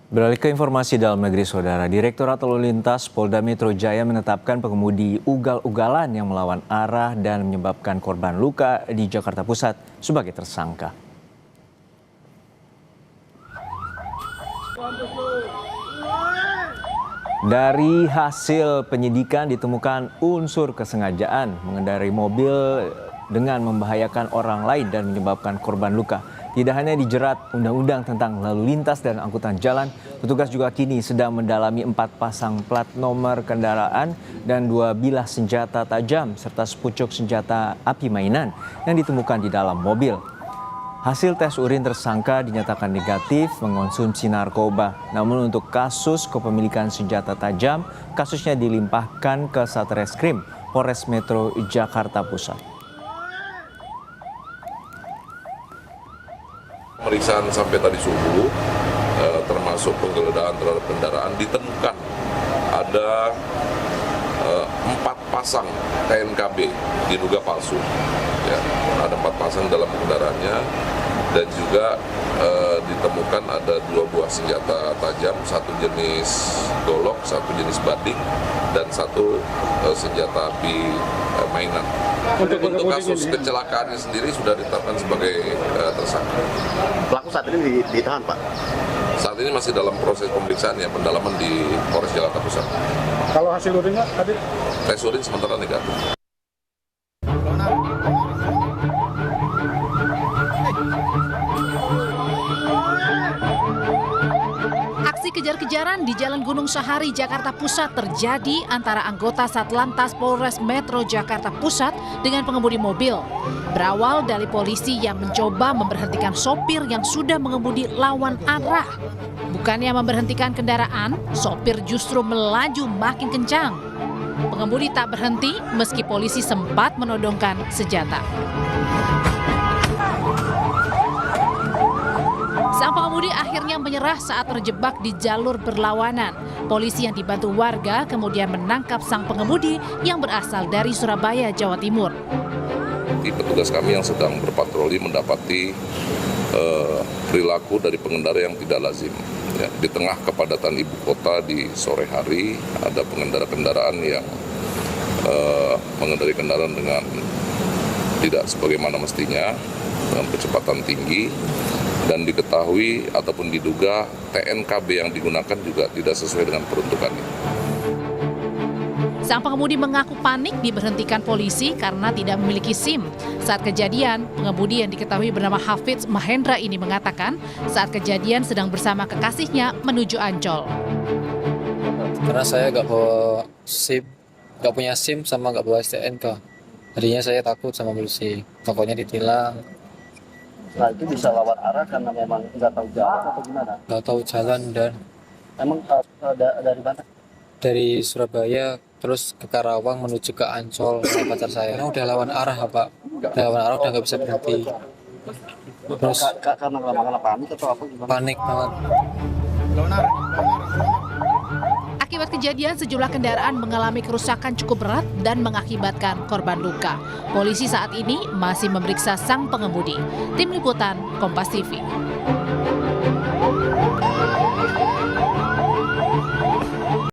Beralih ke informasi dalam negeri, Saudara. Direktorat Lalu Lintas Polda Metro Jaya menetapkan pengemudi ugal-ugalan yang melawan arah dan menyebabkan korban luka di Jakarta Pusat sebagai tersangka. Dari hasil penyidikan ditemukan unsur kesengajaan mengendarai mobil dengan membahayakan orang lain dan menyebabkan korban luka. Tidak hanya dijerat Undang-Undang tentang Lalu Lintas dan Angkutan Jalan, petugas juga kini sedang mendalami 4 pasang plat nomor kendaraan dan 2 bilah senjata tajam serta sepucuk senjata api mainan yang ditemukan di dalam mobil. Hasil tes urin tersangka dinyatakan negatif mengonsumsi narkoba. Namun untuk kasus kepemilikan senjata tajam, kasusnya dilimpahkan ke Satreskrim Polres Metro Jakarta Pusat. Pemeriksaan sampai tadi subuh, termasuk penggeledahan terhadap kendaraan, ditemukan ada 4 pasang TNKB diduga palsu. Ya, ada 4 pasang dalam kendaraannya dan juga ditemukan ada 2 buah senjata tajam, 1 jenis golok, 1 jenis badik, dan 1 senjata api mainan. Untuk kasus kecelakaannya sendiri sudah ditetapkan sebagai tersangka. Pelaku saat ini ditahan, Pak? Saat ini masih dalam proses pemeriksaan ya, pendalaman di Polres Jakarta Pusat. Kalau hasil urinnya tadi? Tes urin sementara negatif. Aksi kejar-kejaran di Jalan Gunung Sahari, Jakarta Pusat terjadi antara anggota Satlantas Polres Metro Jakarta Pusat dengan pengemudi mobil. Berawal dari polisi yang mencoba memberhentikan sopir yang sudah mengemudi lawan arah. Bukannya memberhentikan kendaraan, sopir justru melaju makin kencang. Pengemudi tak berhenti meski polisi sempat menodongkan senjata. Sang pengemudi akhirnya menyerah saat terjebak di jalur berlawanan. Polisi yang dibantu warga kemudian menangkap sang pengemudi yang berasal dari Surabaya, Jawa Timur. Petugas kami yang sedang berpatroli mendapati perilaku dari pengendara yang tidak lazim. Ya, di tengah kepadatan ibu kota di sore hari, ada pengendara kendaraan yang mengendarai kendaraan dengan tidak sebagaimana mestinya, dengan kecepatan tinggi, dan diketahui ataupun diduga TNKB yang digunakan juga tidak sesuai dengan peruntukannya. Sang pengemudi mengaku panik diberhentikan polisi karena tidak memiliki SIM. Saat kejadian, pengemudi yang diketahui bernama Hafidz Mahendra ini mengatakan saat kejadian sedang bersama kekasihnya menuju Ancol. Karena saya nggak bawa SIM, nggak punya SIM sama nggak bawa STNK. Jadinya saya takut sama polisi, pokoknya ditilang. Nah, itu bisa lawan arah karena memang nggak tahu jalan atau gimana? Nggak tahu jalan dan Emang dari mana? dari Surabaya terus ke Karawang menuju ke Ancol sama pacar saya. Karena udah lawan arah, Pak. Udah lawan arah udah nggak bisa berhenti. Terus Karena lama-lama panik atau apa gimana? panik banget. Akibat kejadian, sejumlah kendaraan mengalami kerusakan cukup berat dan mengakibatkan korban luka. Polisi saat ini masih memeriksa sang pengemudi. Tim Liputan, Kompas TV.